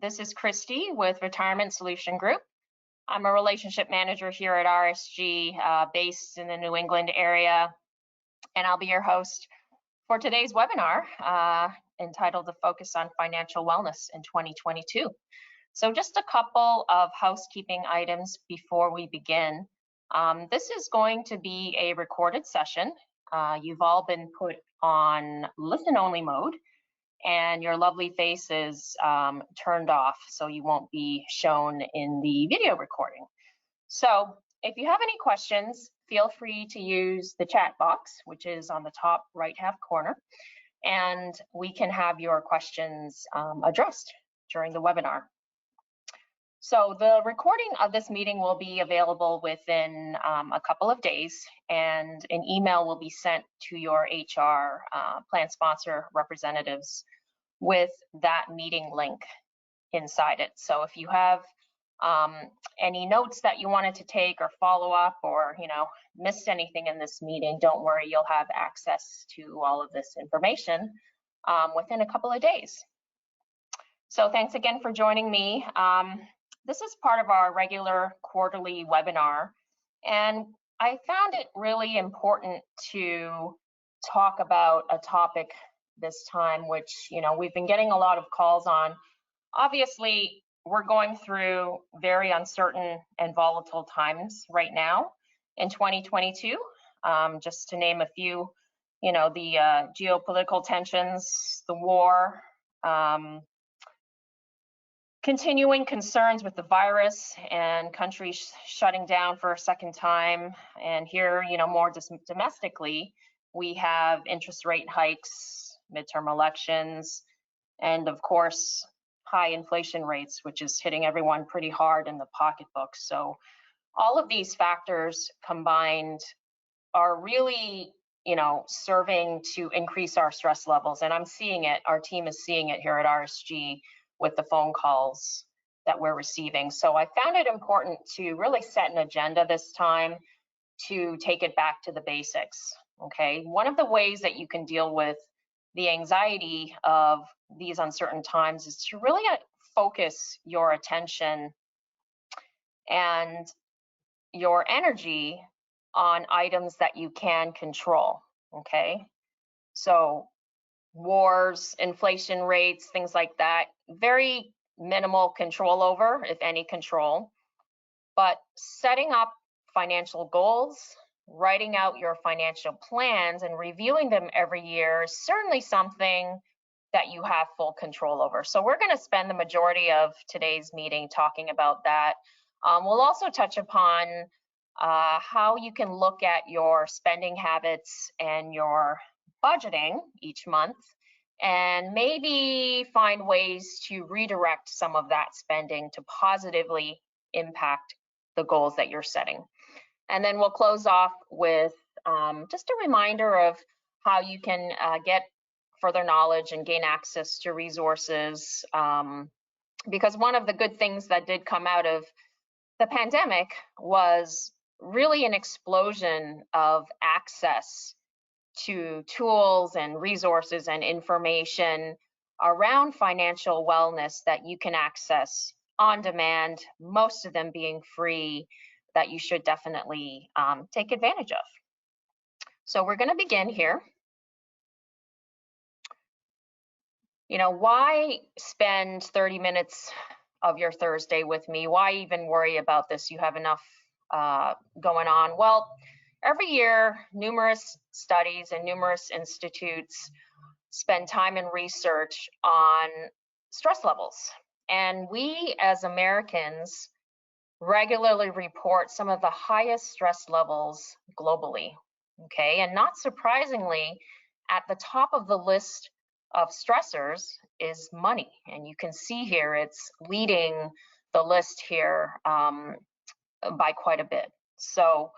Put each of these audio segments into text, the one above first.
This is Christy with Retirement Solution Group. I'm a relationship manager here at RSG, based in the New England area, and I'll be your host for today's webinar entitled The Focus on Financial Wellness in 2022. So just a couple of housekeeping items before we begin. This is going to be a recorded session. You've all been put on listen-only mode, and your lovely face is turned off, so you won't be shown in the video recording. So if you have any questions, feel free to use the chat box, which is on the top right-hand corner, and we can have your questions addressed during the webinar. So the recording of this meeting will be available within a couple of days, and an email will be sent to your HR plan sponsor representatives with that meeting link inside it. So if you have any notes that you wanted to take or follow up, or missed anything in this meeting, don't worry, you'll have access to all of this information within a couple of days. So thanks again for joining me. This is part of our regular quarterly webinar, and I found it really important to talk about a topic this time, which we've been getting a lot of calls on. Obviously, we're going through very uncertain and volatile times right now in 2022. Just to name a few, the geopolitical tensions, the war, continuing concerns with the virus, and countries shutting down for a second time. And here, more domestically, we have interest rate hikes, midterm elections, and of course, high inflation rates, which is hitting everyone pretty hard in the pocketbook. So all of these factors combined are really, serving to increase our stress levels. And I'm seeing it, our team is seeing it here at RSG with the phone calls that we're receiving. So I found it important to really set an agenda this time to take it back to the basics, okay? One of the ways that you can deal with the anxiety of these uncertain times is to really focus your attention and your energy on items that you can control, okay? So wars, inflation rates, things like that, very minimal control over, if any control. But setting up financial goals, writing out your financial plans, and reviewing them every year is certainly something that you have full control over. So we're going to spend the majority of today's meeting talking about that. We'll also touch upon how you can look at your spending habits and your budgeting each month, and maybe find ways to redirect some of that spending to positively impact the goals that you're setting. And then we'll close off with just a reminder of how you can get further knowledge and gain access to resources, because one of the good things that did come out of the pandemic was really an explosion of access to tools and resources and information around financial wellness that you can access on demand, most of them being free, that you should definitely take advantage of. So we're going to begin here. Why spend 30 minutes of your Thursday with me? Why even worry about this? You have enough going on. Well, every year, numerous studies and numerous institutes spend time and research on stress levels. And we as Americans regularly report some of the highest stress levels globally, okay? And not surprisingly, at the top of the list of stressors is money. And you can see here, it's leading the list here by quite a bit. So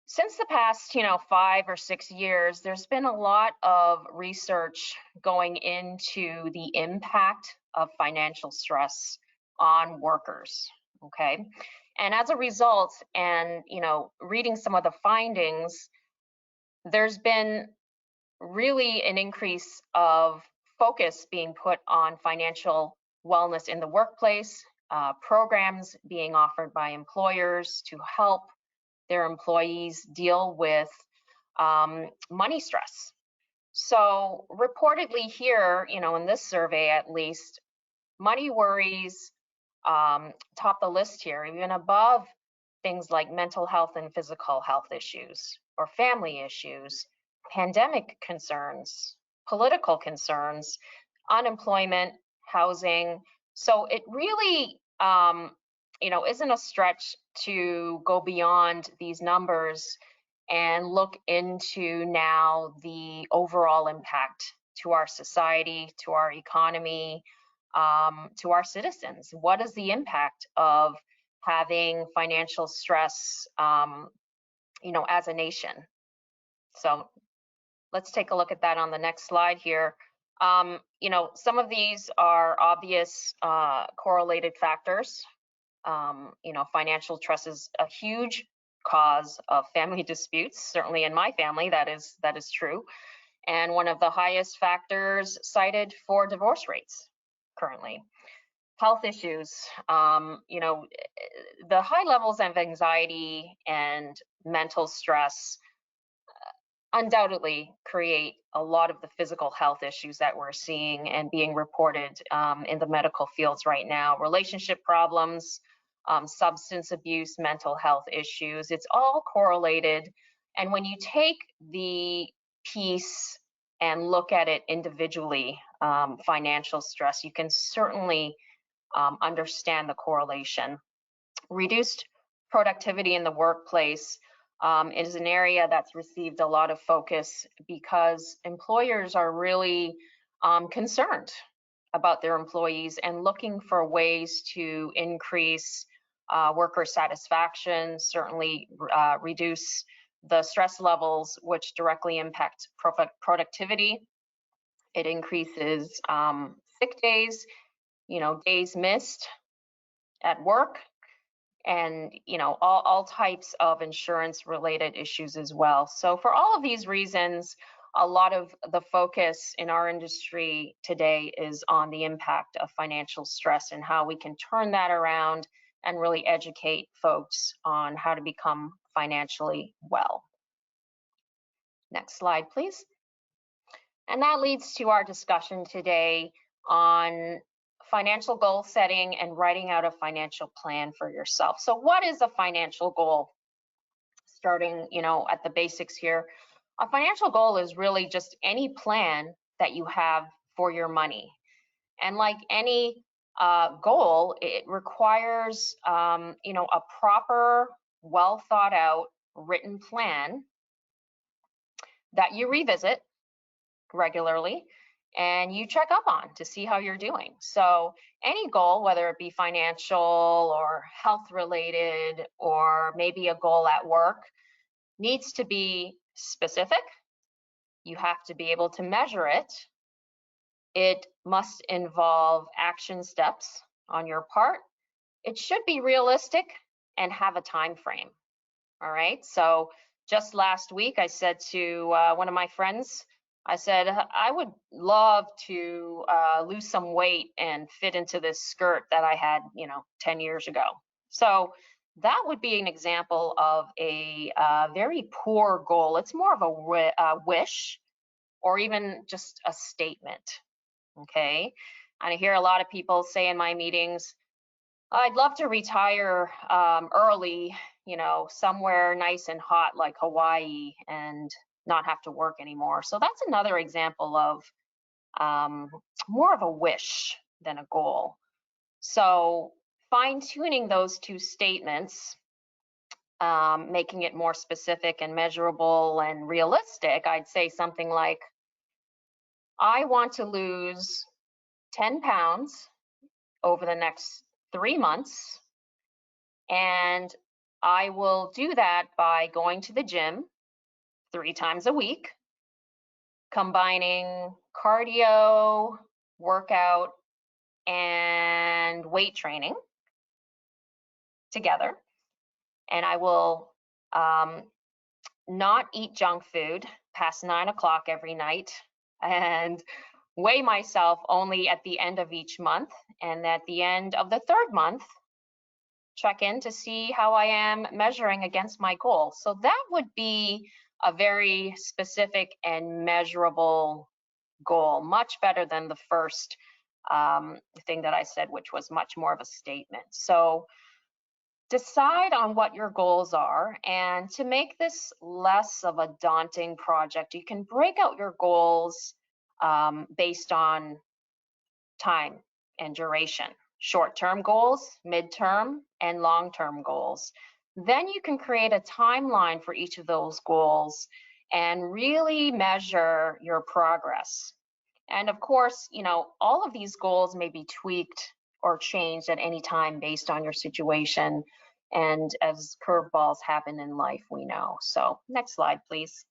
since the past, 5 or 6 years, there's been a lot of research going into the impact of financial stress on workers, okay? And as a result, and reading some of the findings, there's been really an increase of focus being put on financial wellness in the workplace, programs being offered by employers to help their employees deal with money stress. So reportedly here, in this survey at least, money worries top the list here, even above things like mental health and physical health issues or family issues, pandemic concerns, political concerns, unemployment, housing. So it really, isn't a stretch to go beyond these numbers and look into now the overall impact to our society, to our economy, to our citizens. What is the impact of having financial stress, as a nation? So let's take a look at that on the next slide here. Some of these are obvious correlated factors. Financial stress is a huge cause of family disputes. Certainly in my family, that is true. And one of the highest factors cited for divorce rates currently. Health issues, the high levels of anxiety and mental stress undoubtedly create a lot of the physical health issues that we're seeing and being reported in the medical fields right now. Relationship problems, substance abuse, mental health issues, it's all correlated. And when you take the piece and look at it individually, financial stress, you can certainly understand the correlation. Reduced productivity in the workplace is an area that's received a lot of focus because employers are really concerned about their employees and looking for ways to increase worker satisfaction, certainly reduce the stress levels, which directly impact productivity. It increases sick days, days missed at work, and all types of insurance related issues as well. So for all of these reasons, a lot of the focus in our industry today is on the impact of financial stress and how we can turn that around and really educate folks on how to become financially well. Next slide, please. And that leads to our discussion today on financial goal setting and writing out a financial plan for yourself. So what is a financial goal? Starting, at the basics here, a financial goal is really just any plan that you have for your money. And like any goal, it requires, a proper, well thought out, written plan that you revisit regularly and you check up on to see how you're doing. So any goal, whether it be financial or health related or maybe a goal at work, needs to be specific. You have to be able to measure it. It must involve action steps on your part. It should be realistic and have a time frame. All right, so just last week I said to one of my friends, I said, I would love to lose some weight and fit into this skirt that I had, 10 years ago. So that would be an example of a very poor goal. It's more of a wish or even just a statement, okay? And I hear a lot of people say in my meetings, I'd love to retire early, somewhere nice and hot like Hawaii and not have to work anymore. So that's another example of more of a wish than a goal. So fine-tuning those two statements, making it more specific and measurable and realistic, I'd say something like, I want to lose 10 pounds over the next 3 months, and I will do that by going to the gym 3 times a week, combining cardio, workout, and weight training together. And I will not eat junk food past 9 o'clock every night. And weigh myself only at the end of each month, and at the end of the third month, check in to see how I am measuring against my goal. So that would be a very specific and measurable goal, much better than the first thing that I said, which was much more of a statement. So decide on what your goals are, and to make this less of a daunting project, you can break out your goals based on time and duration. Short-term goals, mid-term, and long-term goals. Then you can create a timeline for each of those goals and really measure your progress. And of course, you know, all of these goals may be tweaked or changed at any time based on your situation. And as curveballs happen in life, we know. So next slide, please.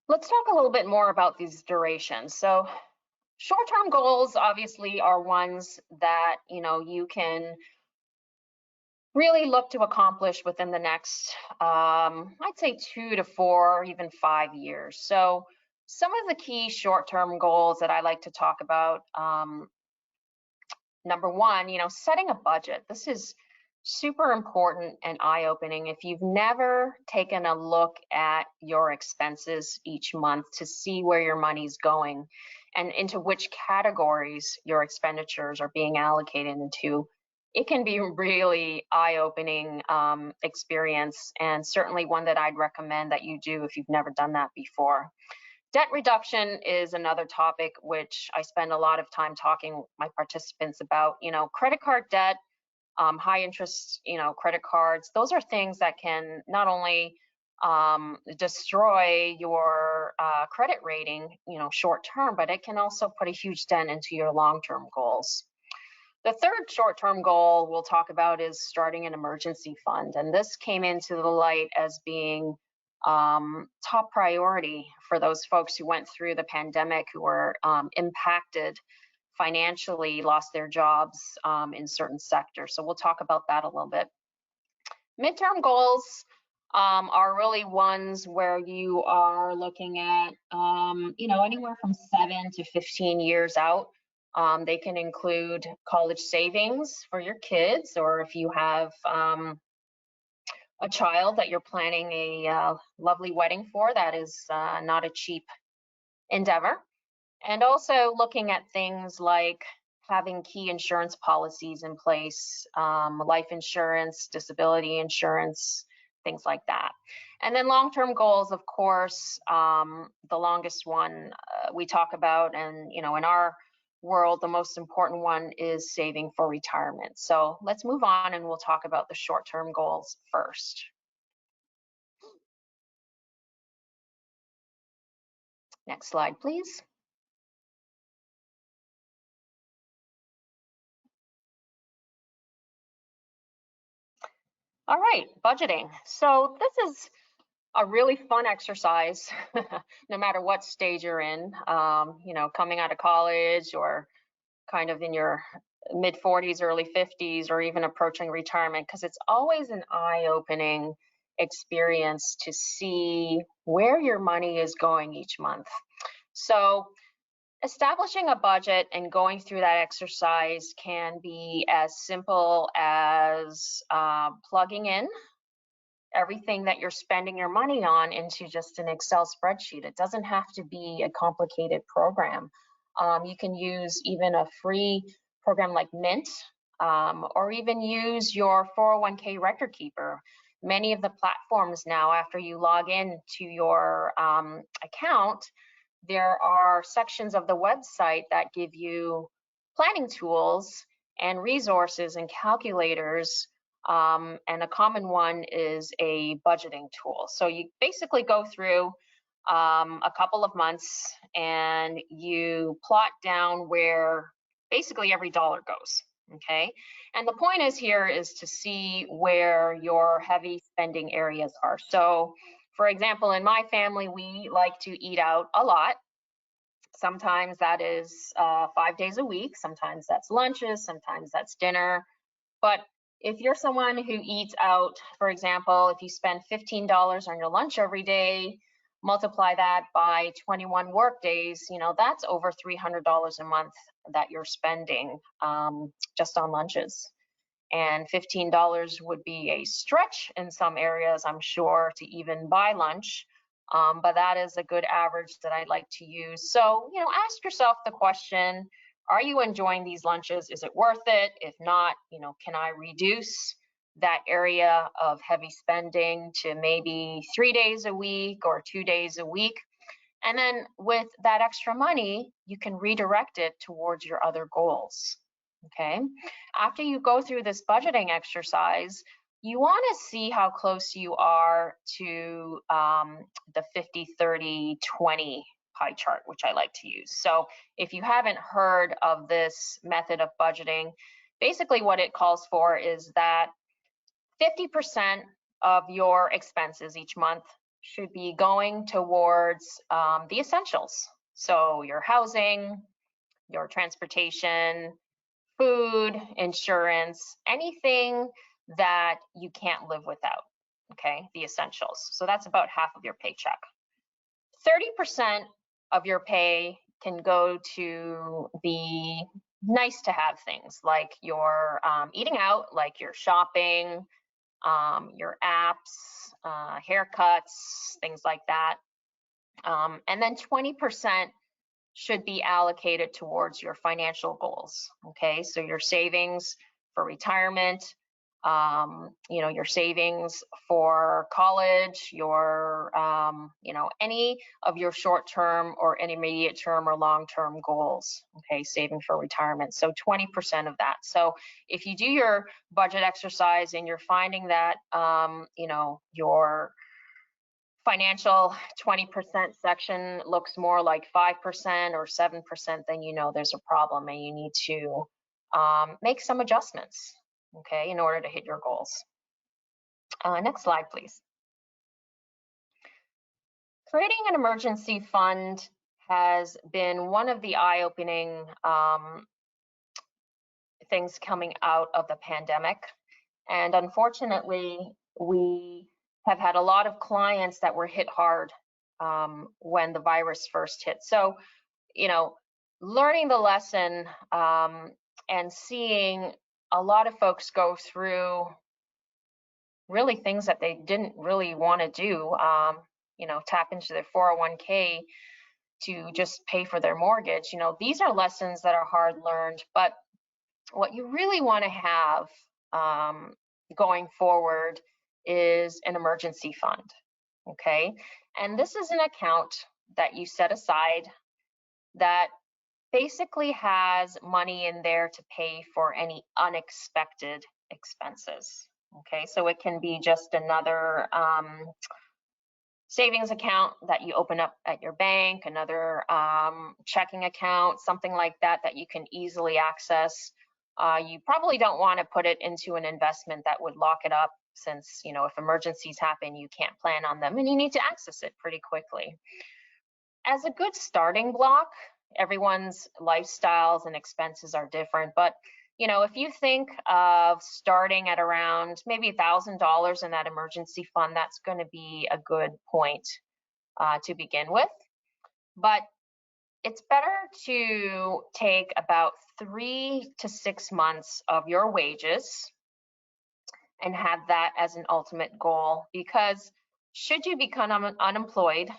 Let's talk a little bit more about these durations. So short-term goals obviously are ones that, you know, you can really look to accomplish within the next, I'd say 2 to 4, even 5 years. So some of the key short-term goals that I like to talk about, number one, you know, setting a budget. This is super important and eye-opening. If you've never taken a look at your expenses each month to see where your money's going and into which categories your expenditures are being allocated into, it can be a really eye-opening experience, and certainly one that I'd recommend that you do if you've never done that before. Debt reduction is another topic which I spend a lot of time talking with my participants about. You know, credit card debt, high interest, you know, credit cards, those are things that can not only destroy your credit rating, you know, short term, but it can also put a huge dent into your long-term goals. The third short-term goal we'll talk about is starting an emergency fund. And this came into the light as being top priority for those folks who went through the pandemic, who were impacted financially, lost their jobs in certain sectors. So we'll talk about that a little bit. Midterm goals are really ones where you are looking at, you know, anywhere from 7 to 15 years out. They can include college savings for your kids, or if you have a child that you're planning a lovely wedding for, that is not a cheap endeavor. And also looking at things like having key insurance policies in place, life insurance, disability insurance, things like that. And then long-term goals, of course, the longest one we talk about, and you know, in our world, the most important one is saving for retirement. So let's move on and we'll talk about the short-term goals first. Next slide, please. All right, budgeting. So this is a really fun exercise, no matter what stage you're in, you know, coming out of college or kind of in your mid 40s, early 50s, or even approaching retirement, because it's always an eye-opening experience to see where your money is going each month. So establishing a budget and going through that exercise can be as simple as plugging in everything that you're spending your money on into just an Excel spreadsheet. It doesn't have to be a complicated program. You can use even a free program like Mint, or even use your 401k record keeper. Many of the platforms now, after you log in to your account, there are sections of the website that give you planning tools and resources and calculators. And a common one is a budgeting tool. So you basically go through a couple of months and you plot down where basically every dollar goes, okay? And the point is here is to see where your heavy spending areas are. So for example, in my family, we like to eat out a lot. Sometimes that is 5 days a week, sometimes that's lunches, sometimes that's dinner. But If you're someone who eats out, for example, if you spend $15 on your lunch every day, multiply that by 21 work days, you know, that's over $300 a month that you're spending just on lunches. And $15 would be a stretch in some areas, I'm sure, to even buy lunch. But that is a good average that I'd like to use. So, you know, ask yourself the question, are you enjoying these lunches? Is it worth it? If not, you know, can I reduce that area of heavy spending to maybe 3 days a week or 2 days a week? And then with that extra money, you can redirect it towards your other goals. Okay. After you go through this budgeting exercise, you want to see how close you are to the 50-30-20 pie chart, which I like to use. So if you haven't heard of this method of budgeting, basically what it calls for is that 50% of your expenses each month should be going towards the essentials. So your housing, your transportation, food, insurance, anything that you can't live without, okay, the essentials. So that's about half of your paycheck. 30% of your pay can go to the nice to have things like your eating out, like your shopping, your apps, haircuts, things like that. And then 20% should be allocated towards your financial goals. Okay, so your savings for retirement, you know, your savings for college, your, you know, any of your short-term or intermediate-term or long-term goals. Okay, saving for retirement. So 20% of that. So if you do your budget exercise and you're finding that, you know, your financial 20% section looks more like 5% or 7%, then you know there's a problem and you need to make some adjustments, okay, in order to hit your goals. Next slide, please. Creating an emergency fund has been one of the eye-opening things coming out of the pandemic. And unfortunately, we have had a lot of clients that were hit hard when the virus first hit. So, you know, learning the lesson and seeing a lot of folks go through really things that they didn't really want to do, you know, tap into their 401k to just pay for their mortgage. You know, these are lessons that are hard learned, but what you really want to have going forward is an emergency fund, okay? And this is an account that you set aside that basically has money in there to pay for any unexpected expenses, okay? So it can be just another savings account that you open up at your bank, another checking account, something like that that you can easily access. You probably don't want to put it into an investment that would lock it up, since, you know, if emergencies happen, you can't plan on them and you need to access it pretty quickly. As a good starting block, everyone's lifestyles and expenses are different, but, you know, if you think of starting at around maybe $1,000 in that emergency fund, that's going to be a good point to begin with. But it's better to take about 3 to 6 months of your wages and have that as an ultimate goal, because should you become unemployed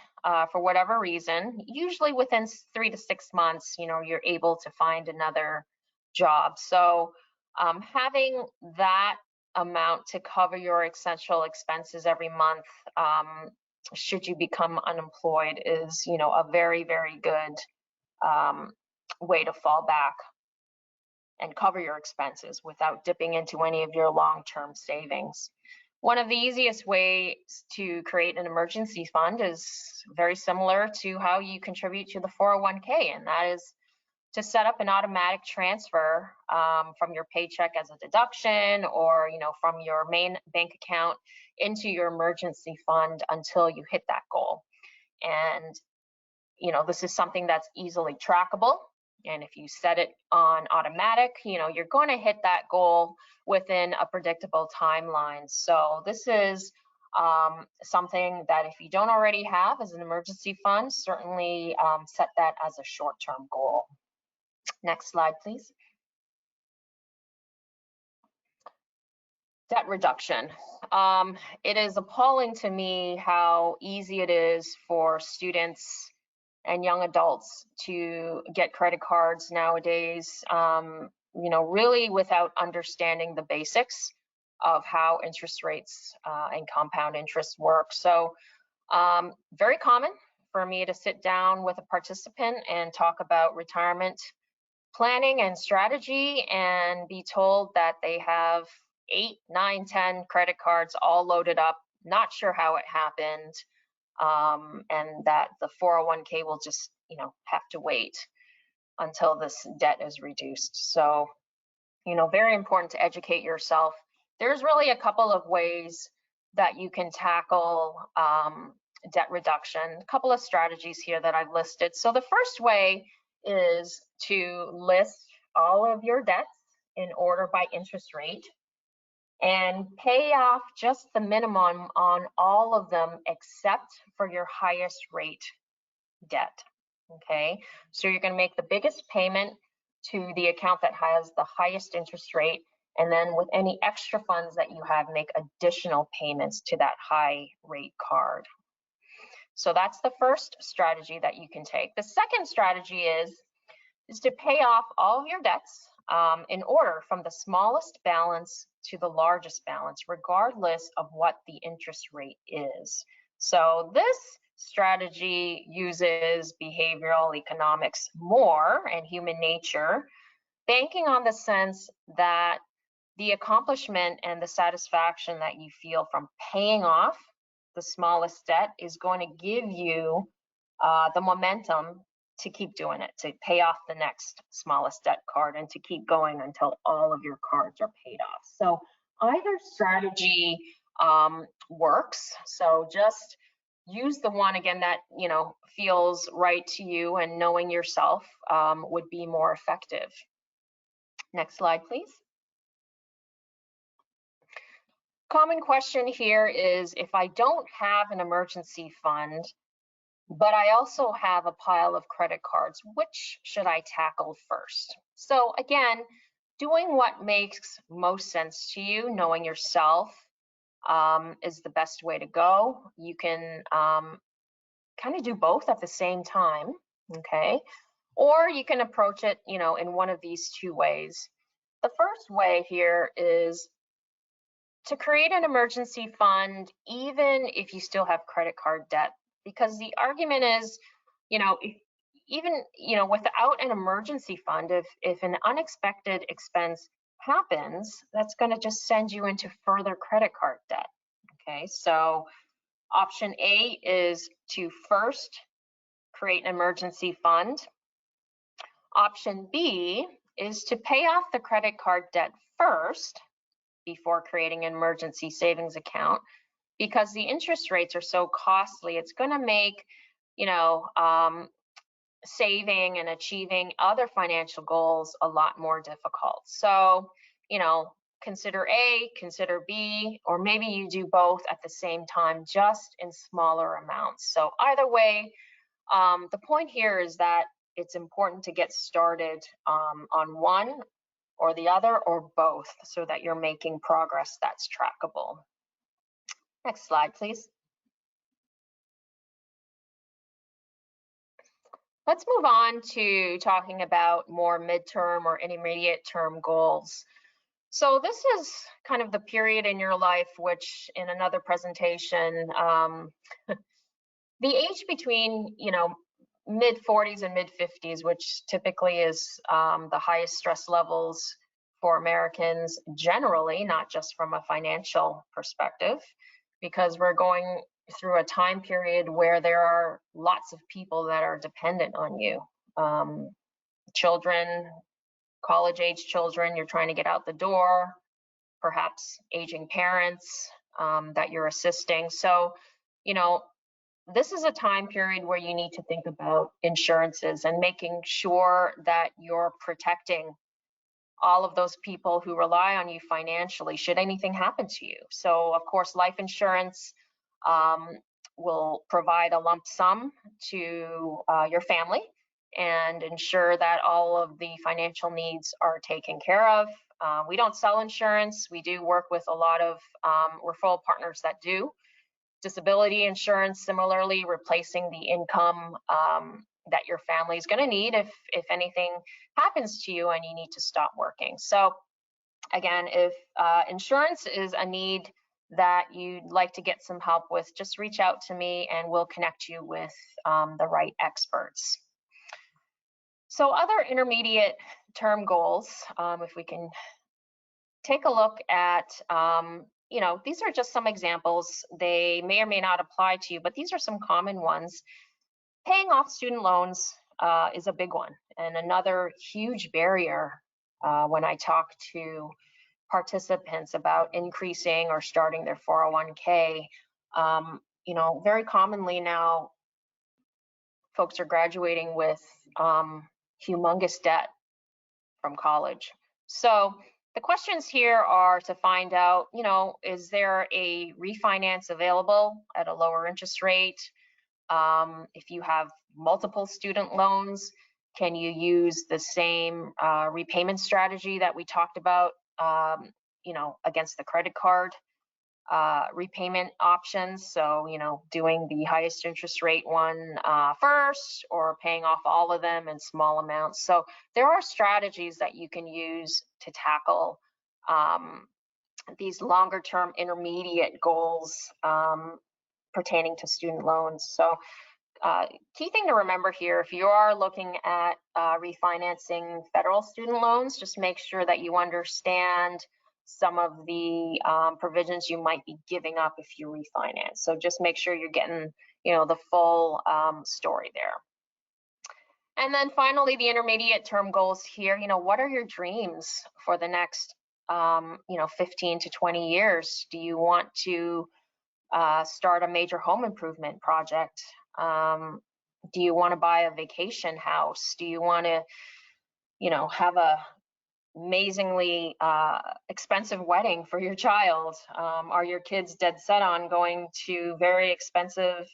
for whatever reason, usually within 3 to 6 months, you know, you're able to find another job. So having that amount to cover your essential expenses every month, should you become unemployed, is, you know, a very, very good way to fall back and cover your expenses without dipping into any of your long-term savings. One of the easiest ways to create an emergency fund is very similar to how you contribute to the 401k, and that is to set up an automatic transfer from your paycheck as a deduction, or, you know, from your main bank account into your emergency fund until you hit that goal. And, you know, this is something that's easily trackable. And if you set it on automatic, you're going to hit that goal within a predictable timeline. So this is something that if you don't already have as an emergency fund, certainly set that as a short-term goal. Next slide, please. Debt reduction. It is appalling to me how easy it is for students and young adults to get credit cards nowadays, really without understanding the basics of how interest rates and compound interest work. So very common for me to sit down with a participant and talk about retirement planning and strategy and be told that they have 8, 9, 10 credit cards all loaded up, not sure how it happened, and that the 401k will just, have to wait until this debt is reduced. So, very important to educate yourself. There's really a couple of ways that you can tackle debt reduction, a couple of strategies here that I've listed. So the first way is to list all of your debts in order by interest rate and pay off just the minimum on all of them except for your highest rate debt. Okay, so you're going to make the biggest payment to the account that has the highest interest rate, and then with any extra funds that you have, make additional payments to that high rate card. So that's the first strategy that you can take. The second strategy is to pay off all of your debts in order from the smallest balance to the largest balance, regardless of what the interest rate is. So this strategy uses behavioral economics more and human nature, banking on the sense that the accomplishment and the satisfaction that you feel from paying off the smallest debt is going to give you the momentum to keep doing it, to pay off the next smallest debt card and to keep going until all of your cards are paid off. So either strategy works. So just use the one again that feels right to you, and knowing yourself would be more effective. Next slide, please. Common question here is, if I don't have an emergency fund, but I also have a pile of credit cards, which should I tackle first? So again, doing what makes most sense to you, knowing yourself is the best way to go. You can kind of do both at the same time, okay? Or you can approach it, in one of these two ways. The first way here is to create an emergency fund, even if you still have credit card debt, because the argument is, even without an emergency fund, if an unexpected expense happens, that's going to just send you into further credit card debt. Okay, so option A is to first create an emergency fund. Option B is to pay off the credit card debt first before creating an emergency savings account, because the interest rates are so costly, it's going to make, saving and achieving other financial goals a lot more difficult. So, consider A, consider B, or maybe you do both at the same time, just in smaller amounts. So either way, the point here is that it's important to get started on one or the other or both, so that you're making progress that's trackable. Next slide, please. Let's move on to talking about more midterm or intermediate term goals. So this is kind of the period in your life which, in another presentation, the age between, mid 40s and mid 50s, which typically is the highest stress levels for Americans generally, not just from a financial perspective, because we're going through a time period where there are lots of people that are dependent on you. Children, college-age children, you're trying to get out the door, perhaps aging parents that you're assisting. So, this is a time period where you need to think about insurances and making sure that you're protecting all of those people who rely on you financially should anything happen to you. So of course, life insurance will provide a lump sum to your family and ensure that all of the financial needs are taken care of. We don't sell insurance. We do work with a lot of referral partners that do. Disability insurance, similarly, replacing the income that your family is going to need if anything happens to you and you need to stop working. So again, if insurance is a need that you'd like to get some help with, just reach out to me and we'll connect you with the right experts. So other intermediate term goals, if we can take a look at, you know, these are just some examples. They may or may not apply to you, but these are some common ones. Paying off student loans is a big one, and another huge barrier when I talk to participants about increasing or starting their 401k. You know, very commonly now, folks are graduating with humongous debt from college. So the questions here are to find out, you know, is there a refinance available at a lower interest rate? If you have multiple student loans, can you use the same repayment strategy that we talked about, you know, against the credit card repayment options? So, you know, doing the highest interest rate one first, or paying off all of them in small amounts. So there are strategies that you can use to tackle these longer term intermediate goals pertaining to student loans. So key thing to remember here, if you are looking at refinancing federal student loans, just make sure that you understand some of the provisions you might be giving up if you refinance. So just make sure you're getting, you know, the full story there. And then finally, the intermediate term goals here, you know, what are your dreams for the next, you know, 15 to 20 years? Do you want to start a major home improvement project? Do you want to buy a vacation house? Do you want to, you know, have a amazingly expensive wedding for your child? Are your kids dead set on going to very expensive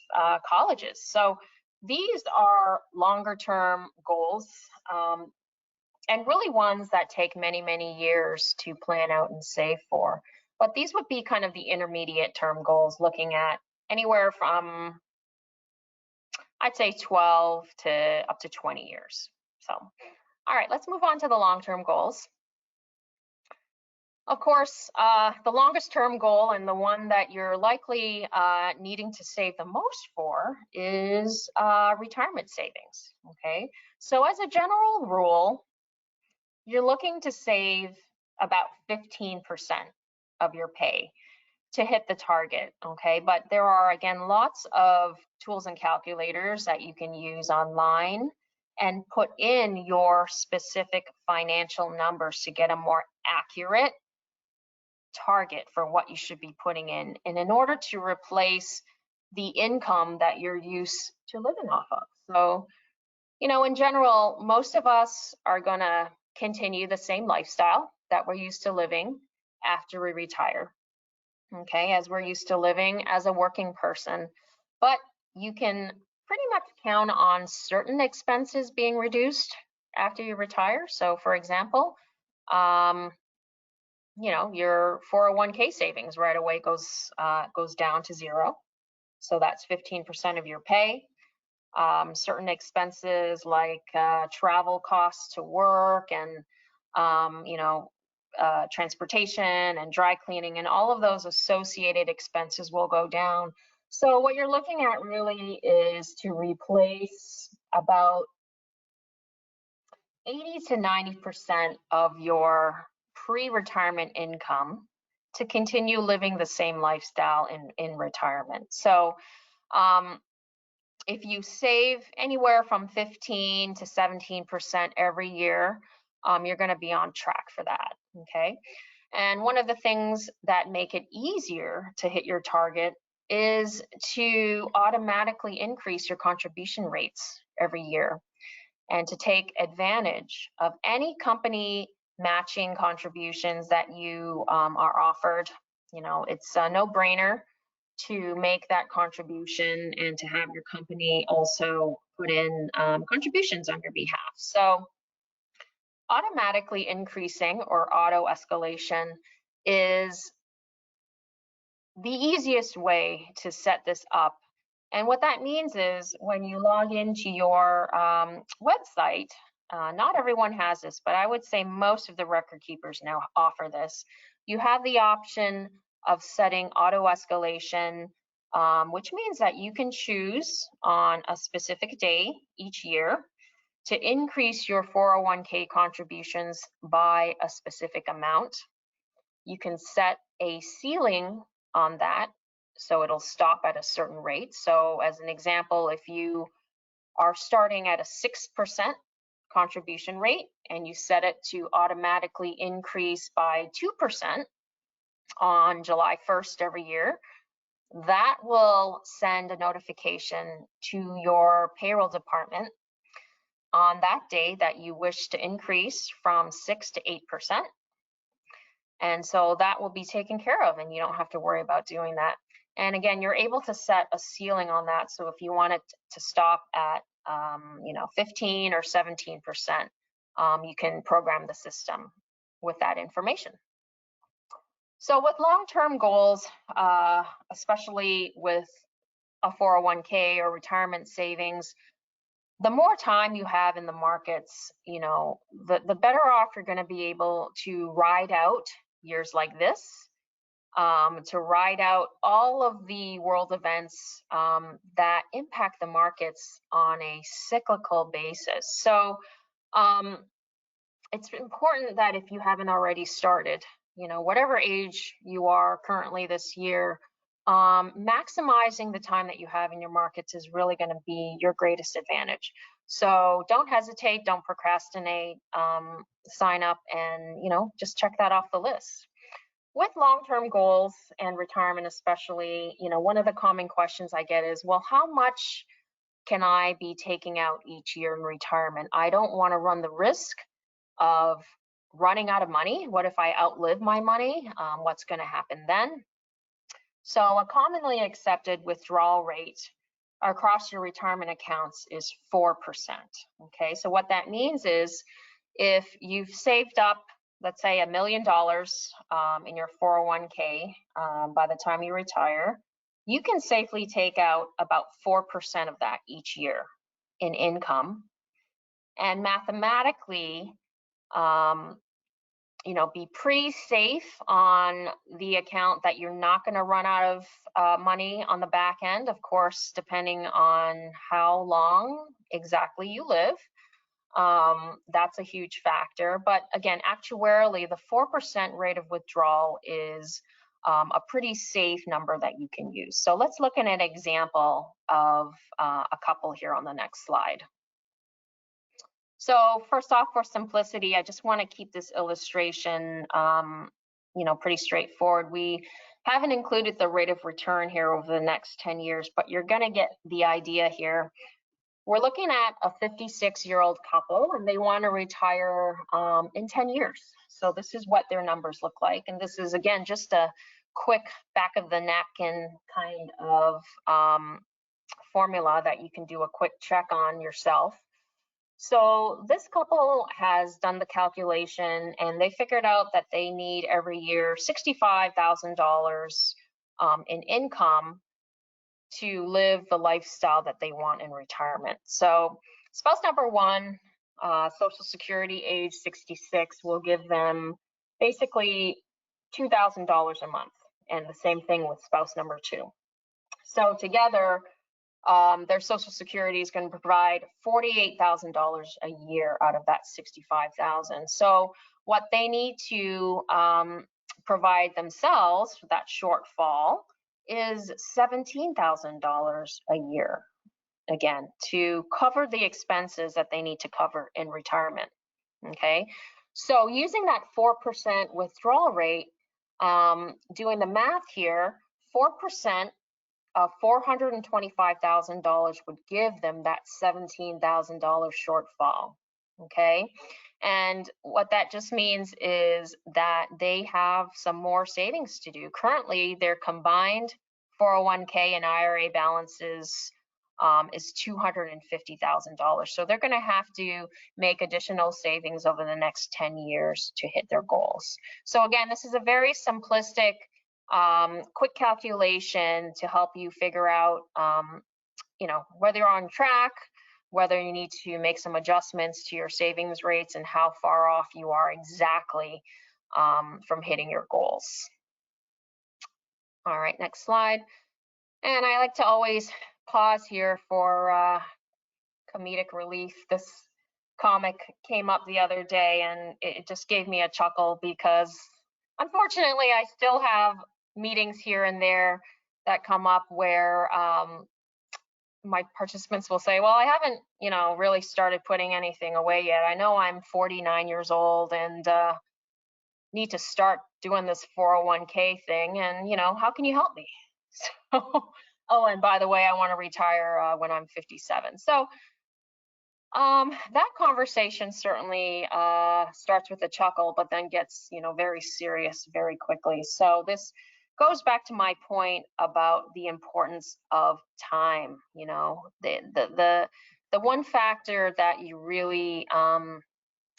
colleges? So these are longer term goals, and really ones that take many, many years to plan out and save for. But these would be kind of the intermediate term goals, looking at anywhere from, I'd say, 12 to up to 20 years. So, all right, let's move on to the long-term goals. Of course, the longest term goal, and the one that you're likely needing to save the most for, is retirement savings, okay? So as a general rule, you're looking to save about 15% of your pay to hit the target, okay? But there are, again, lots of tools and calculators that you can use online and put in your specific financial numbers to get a more accurate target for what you should be putting in. And in order to replace the income that you're used to living off of. So, you know, in general, most of us are going to continue the same lifestyle that we're used to living after we retire, okay, as we're used to living as a working person. But you can pretty much count on certain expenses being reduced after you retire. So for example, you know, your 401k savings right away goes down to zero. So that's 15% of your pay. Certain expenses like travel costs to work and, you know, transportation and dry cleaning, and all of those associated expenses will go down. So what you're looking at really is to replace about 80 to 90% of your pre-retirement income to continue living the same lifestyle in retirement. So if you save anywhere from 15 to 17% every year, you're going to be on track for that, okay? And one of the things that make it easier to hit your target is to automatically increase your contribution rates every year and to take advantage of any company matching contributions that you are offered. You know, it's a no-brainer to make that contribution and to have your company also put in contributions on your behalf. So automatically increasing or auto escalation is the easiest way to set this up. And what that means is when you log into your website, not everyone has this, but I would say most of the record keepers now offer this. You have the option of setting auto escalation, which means that you can choose on a specific day each year to increase your 401k contributions by a specific amount. You can set a ceiling on that, so it'll stop at a certain rate. So as an example, if you are starting at a 6% contribution rate and you set it to automatically increase by 2% on July 1st every year, that will send a notification to your payroll department on that day that you wish to increase from 6 to 8%. And so that will be taken care of and you don't have to worry about doing that. And again, you're able to set a ceiling on that. So if you want it to stop at 15 or 17%, you can program the system with that information. So with long-term goals, especially with a 401k or retirement savings, the more time you have in the markets, the better off you're going to be able to ride out years like this, to ride out all of the world events that impact the markets on a cyclical basis. So it's important that if you haven't already started, whatever age you are currently this year, maximizing the time that you have in your markets is really going to be your greatest advantage. So don't hesitate, don't procrastinate, sign up and, just check that off the list. With long-term goals and retirement especially, one of the common questions I get is, well, how much can I be taking out each year in retirement? I don't want to run the risk of running out of money. What if I outlive my money? What's going to happen then? So a commonly accepted withdrawal rate across your retirement accounts is 4%. Okay, so what that means is if you've saved up, let's say $1 million in your 401k by the time you retire, you can safely take out about 4% of that each year in income. And mathematically, be pretty safe on the account that you're not going to run out of money on the back end, of course, depending on how long exactly you live. That's a huge factor. But again, actuarially, the 4% rate of withdrawal is a pretty safe number that you can use. So let's look at an example of a couple here on the next slide. So first off, for simplicity, I just want to keep this illustration, pretty straightforward. We haven't included the rate of return here over the next 10 years, but you're going to get the idea here. We're looking at a 56-year-old couple, and they want to retire in 10 years. So this is what their numbers look like. And this is, again, just a quick back of the napkin kind of formula that you can do a quick check on yourself. So this couple has done the calculation and they figured out that they need every year $65,000 in income to live the lifestyle that they want in retirement. So spouse number one, Social Security age 66, will give them basically $2,000 a month, and the same thing with spouse number two. So together, their Social Security is going to provide $48,000 a year out of that $65,000. So what they need to provide themselves for that shortfall is $17,000 a year, again, to cover the expenses that they need to cover in retirement. Okay, so using that 4% withdrawal rate, doing the math here, 4% of $425,000 would give them that $17,000 shortfall, okay? And what that just means is that they have some more savings to do. Currently, their combined 401k and IRA balances is $250,000. So they're going to have to make additional savings over the next 10 years to hit their goals. So again, this is a very simplistic, quick calculation to help you figure out, whether you're on track, whether you need to make some adjustments to your savings rates, and how far off you are exactly from hitting your goals. All right, next slide. And I like to always pause here for comedic relief. This comic came up the other day and it just gave me a chuckle because unfortunately I still have meetings here and there that come up where my participants will say, well, I haven't, really started putting anything away yet. I know I'm 49 years old and need to start doing this 401k thing, and how can you help me? So, oh, and by the way, I want to retire when I'm 57. So that conversation certainly starts with a chuckle, but then gets very serious very quickly. So this goes back to my point about the importance of time. The one factor that you really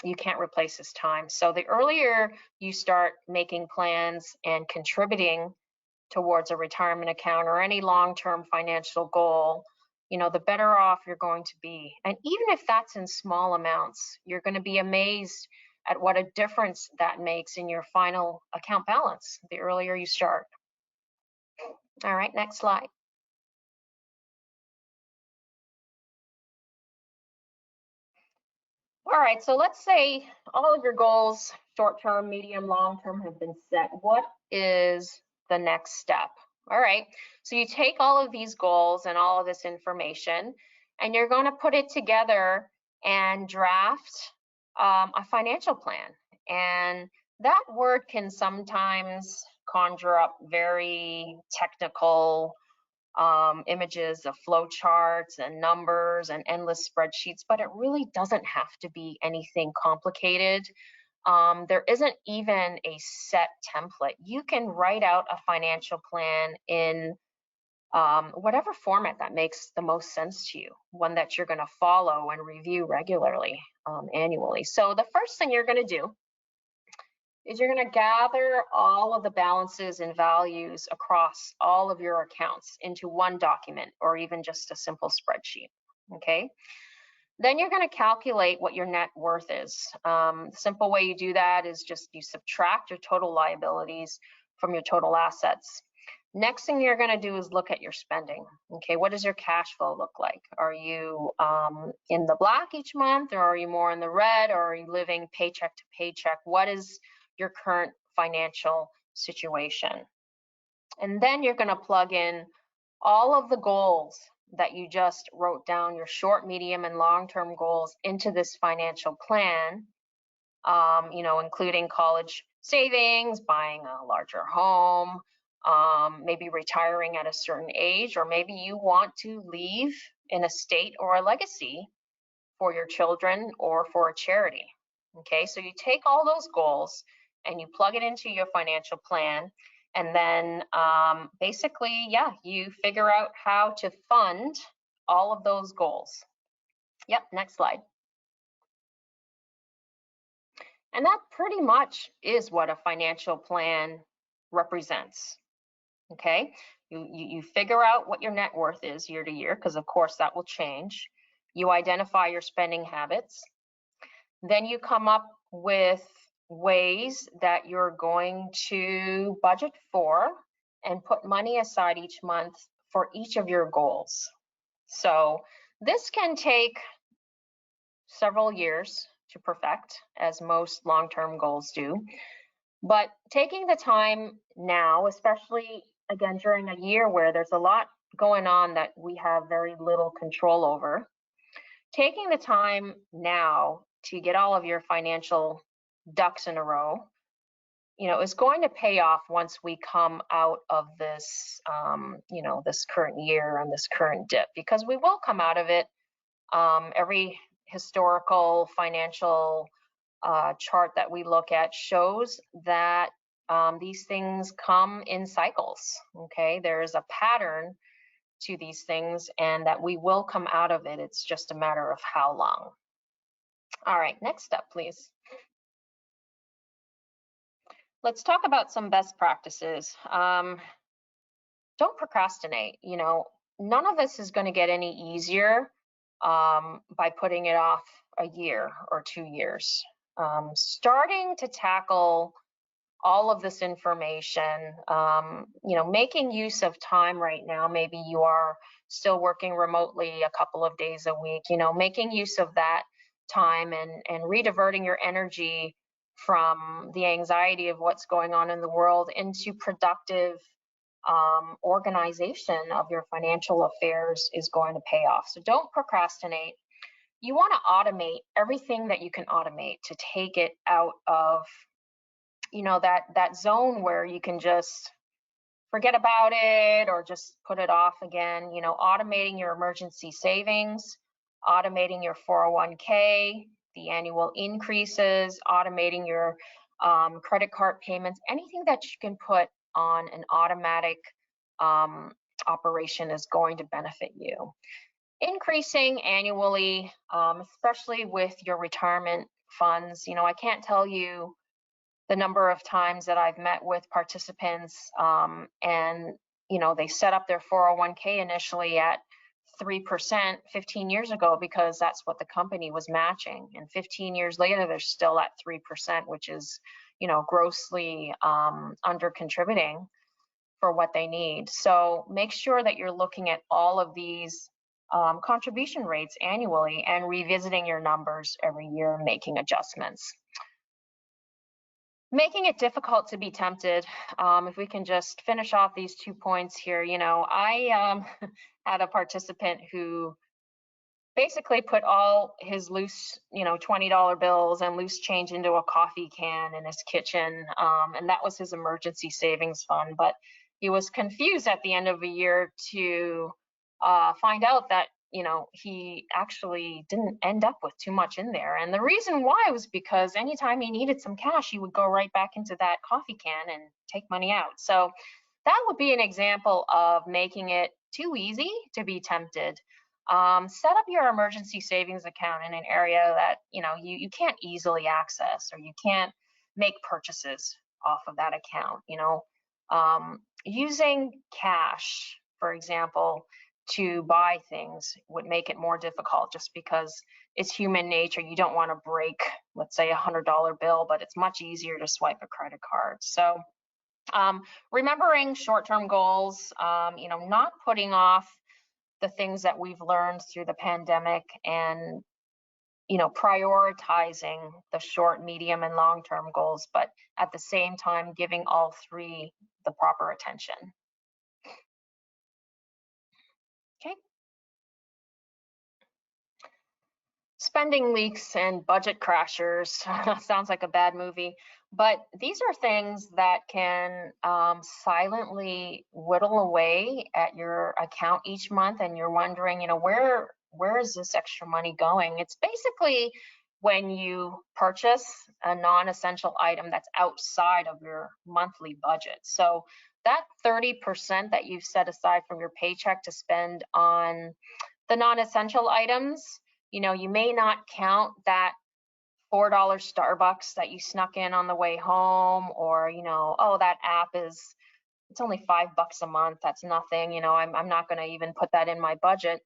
you can't replace is time. So the earlier you start making plans and contributing towards a retirement account or any long-term financial goal, the better off you're going to be. And even if that's in small amounts, you're going to be amazed at what a difference that makes in your final account balance the earlier you start. All right, next slide. All right, so let's say all of your goals, short-term, medium, long-term, have been set. What is the next step? All right, so you take all of these goals and all of this information, and you're going to put it together and draft a financial plan. And that word can sometimes conjure up very technical images of flow charts and numbers and endless spreadsheets, but it really doesn't have to be anything complicated. There isn't even a set template. You can write out a financial plan in whatever format that makes the most sense to you, one that you're going to follow and review regularly, annually. So the first thing you're going to do is you're going to gather all of the balances and values across all of your accounts into one document or even just a simple spreadsheet, okay? Then you're going to calculate what your net worth is. The simple way you do that is just you subtract your total liabilities from your total assets. Next thing you're going to do is look at your spending. Okay, what does your cash flow look like? Are you in the black each month, or are you more in the red, or are you living paycheck to paycheck? What is your current financial situation? And then you're going to plug in all of the goals that you just wrote down, your short, medium, and long-term goals, into this financial plan, including college savings, buying a larger home, maybe retiring at a certain age, or maybe you want to leave an estate or a legacy for your children or for a charity. Okay, so you take all those goals and you plug it into your financial plan, and then basically, you figure out how to fund all of those goals. Yep, next slide. And that pretty much is what a financial plan represents. Okay, you figure out what your net worth is year to year, because of course that will change. You identify your spending habits. Then you come up with ways that you're going to budget for and put money aside each month for each of your goals. So this can take several years to perfect, as most long-term goals do. But taking the time now, especially again during a year where there's a lot going on that we have very little control over, taking the time now to get all of your financial ducks in a row is going to pay off once we come out of this, this current year and this current dip, because we will come out of it. Every historical financial chart that we look at shows that these things come in cycles. Okay, there is a pattern to these things, and that we will come out of it. It's just a matter of how long. All right, next step, please. Let's talk about some best practices. Don't procrastinate. None of this is going to get any easier by putting it off a year or 2 years. Starting to tackle all of this information, making use of time right now. Maybe you are still working remotely a couple of days a week, making use of that time and rediverting your energy from the anxiety of what's going on in the world into productive organization of your financial affairs is going to pay off. So don't procrastinate. You want to automate everything that you can automate to take it out of that zone where you can just forget about it or just put it off again. Automating your emergency savings, automating your 401k, the annual increases, automating your credit card payments, anything that you can put on an automatic operation is going to benefit you. Increasing annually, especially with your retirement funds. I can't tell you the number of times that I've met with participants and they set up their 401k initially at 3% 15 years ago because that's what the company was matching, and 15 years later they're still at 3%, which is grossly under contributing for what they need. So make sure that you're looking at all of these contribution rates annually and revisiting your numbers every year, making adjustments. Making it difficult to be tempted. If we can just finish off these 2 points here. I had a participant who basically put all his loose, $20 bills and loose change into a coffee can in his kitchen, and that was his emergency savings fund. But he was confused at the end of a year to find out that he actually didn't end up with too much in there. And the reason why was because anytime he needed some cash, he would go right back into that coffee can and take money out. So that would be an example of making it too easy to be tempted. Set up your emergency savings account in an area that you can't easily access, or you can't make purchases off of that account. Using cash, for example, to buy things would make it more difficult, just because it's human nature. You don't want to break, let's say, $100 bill, but it's much easier to swipe a credit card. So remembering short-term goals, not putting off the things that we've learned through the pandemic, and prioritizing the short, medium, and long-term goals, but at the same time giving all three the proper attention. Okay. Spending leaks and budget crashers sounds like a bad movie, but these are things that can silently whittle away at your account each month, and you're wondering, where is this extra money going? It's basically when you purchase a non-essential item that's outside of your monthly budget. So that 30% that you've set aside from your paycheck to spend on the non-essential items, you may not count that $4 Starbucks that you snuck in on the way home, or, oh, that app it's only $5 a month. That's nothing. I'm not going to even put that in my budget.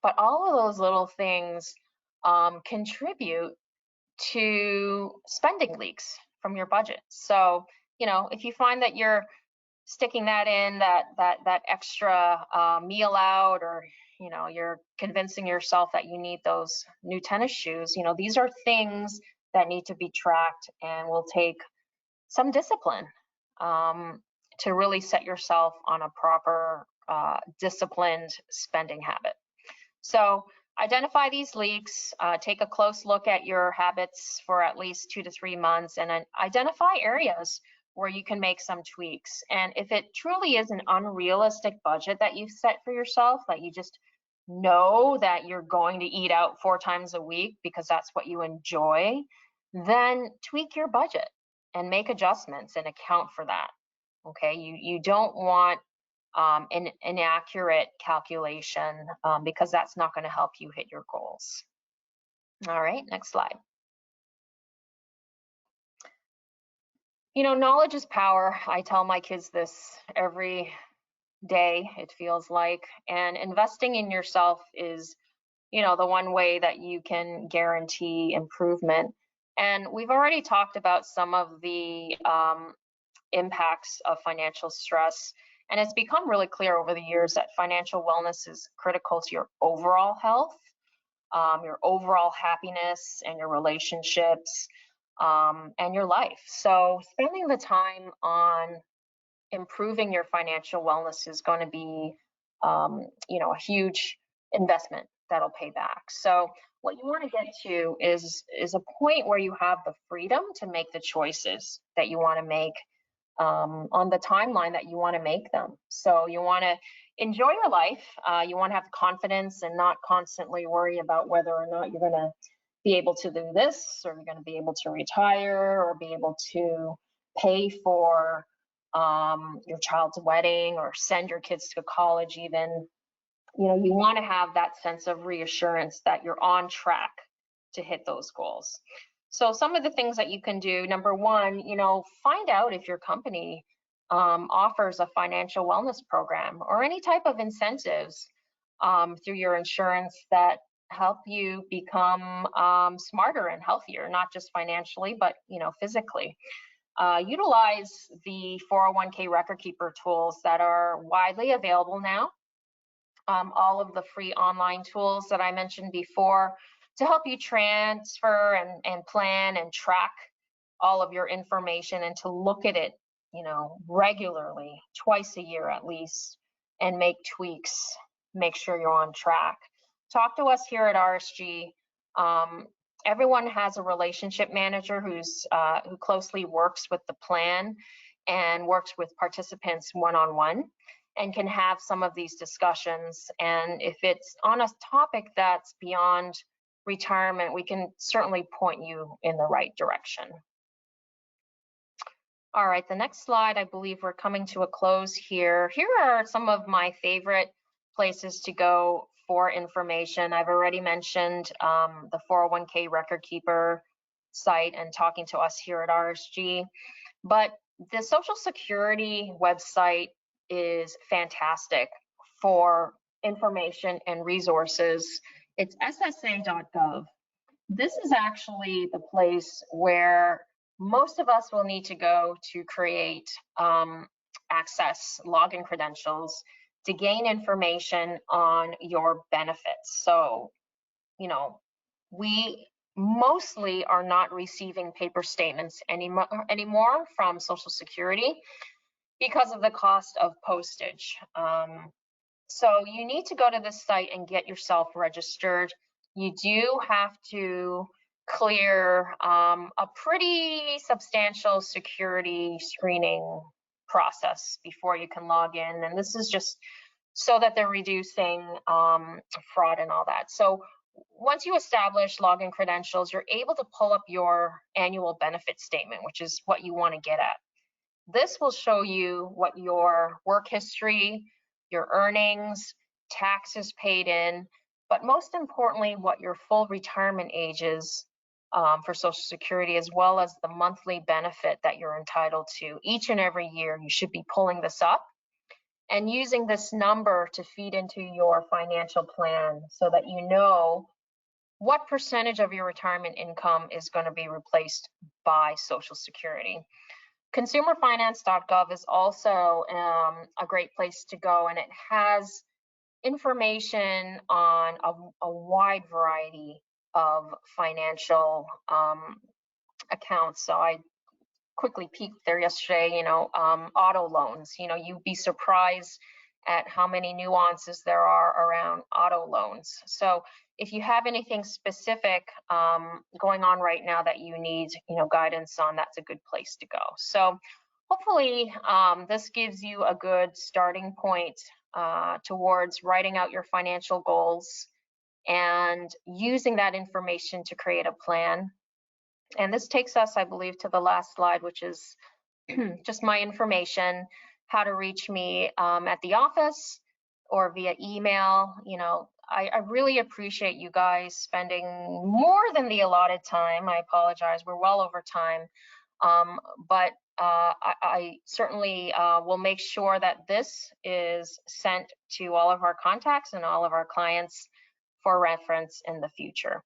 But all of those little things contribute to spending leaks from your budget. So, if you find that you're sticking that in, that extra meal out, or you're convincing yourself that you need those new tennis shoes, these are things that need to be tracked and will take some discipline to really set yourself on a proper disciplined spending habit. So identify these leaks, take a close look at your habits for at least 2 to 3 months, and then identify areas where you can make some tweaks. And if it truly is an unrealistic budget that you've set for yourself, that you just know that you're going to eat out 4 times a week because that's what you enjoy, then tweak your budget and make adjustments and account for that. Okay, you don't want an inaccurate calculation because that's not going to help you hit your goals. All right, next slide. You know, knowledge is power. I tell my kids this every day, it feels like, and investing in yourself is, you know, the one way that you can guarantee improvement. And we've already talked about some of the impacts of financial stress. And it's become really clear over the years that financial wellness is critical to your overall health, your overall happiness, and your relationships, and your life. So spending the time on improving your financial wellness is going to be, you know, a huge investment that'll pay back. So what you want to get to is a point where you have the freedom to make the choices that you want to make on the timeline that you want to make them. So you want to enjoy your life. You want to have confidence and not constantly worry about whether or not you're going to be able to do this, or you're going to be able to retire, or be able to pay for your child's wedding, or send your kids to college even. You know, you want to have that sense of reassurance that you're on track to hit those goals. So some of the things that you can do, number one, you know, find out if your company offers a financial wellness program or any type of incentives through your insurance that help you become smarter and healthier, not just financially, but, you know, physically. Utilize the 401k record keeper tools that are widely available now. All of the free online tools that I mentioned before to help you transfer and plan and track all of your information, and to look at it, you know, regularly, twice a year at least, and make tweaks, make sure you're on track. Talk to us here at RSG. Everyone has a relationship manager who closely works with the plan and works with participants one-on-one, and can have some of these discussions. And if it's on a topic that's beyond retirement, we can certainly point you in the right direction. All right, the next slide, I believe we're coming to a close here. Here are some of my favorite places to go for information. I've already mentioned the 401k record keeper site and talking to us here at RSG, but the Social Security website is fantastic for information and resources. It's ssa.gov. This is actually the place where most of us will need to go to create access login credentials to gain information on your benefits. So, you know, we mostly are not receiving paper statements anymore from Social Security because of the cost of postage. So you need to go to this site and get yourself registered. You do have to clear a pretty substantial security screening process before you can log in. And this is just so that they're reducing fraud and all that. So once you establish login credentials, you're able to pull up your annual benefit statement, which is what you want to get at. This will show you what your work history, your earnings, taxes paid in, but most importantly, what your full retirement age is for Social Security, as well as the monthly benefit that you're entitled to. Each and every year, you should be pulling this up and using this number to feed into your financial plan so that you know what percentage of your retirement income is going to be replaced by Social Security. Consumerfinance.gov is also a great place to go, and it has information on a wide variety of financial accounts. So I quickly peeked there yesterday, you know, auto loans. You know, you'd be surprised at how many nuances there are around auto loans. So if you have anything specific going on right now that you need, guidance on, that's a good place to go. So hopefully this gives you a good starting point towards writing out your financial goals and using that information to create a plan. And this takes us, I believe, to the last slide, which is just my information, how to reach me at the office or via email. I really appreciate you guys spending more than the allotted time. I apologize, we're well over time. But I certainly will make sure that this is sent to all of our contacts and all of our clients for reference in the future.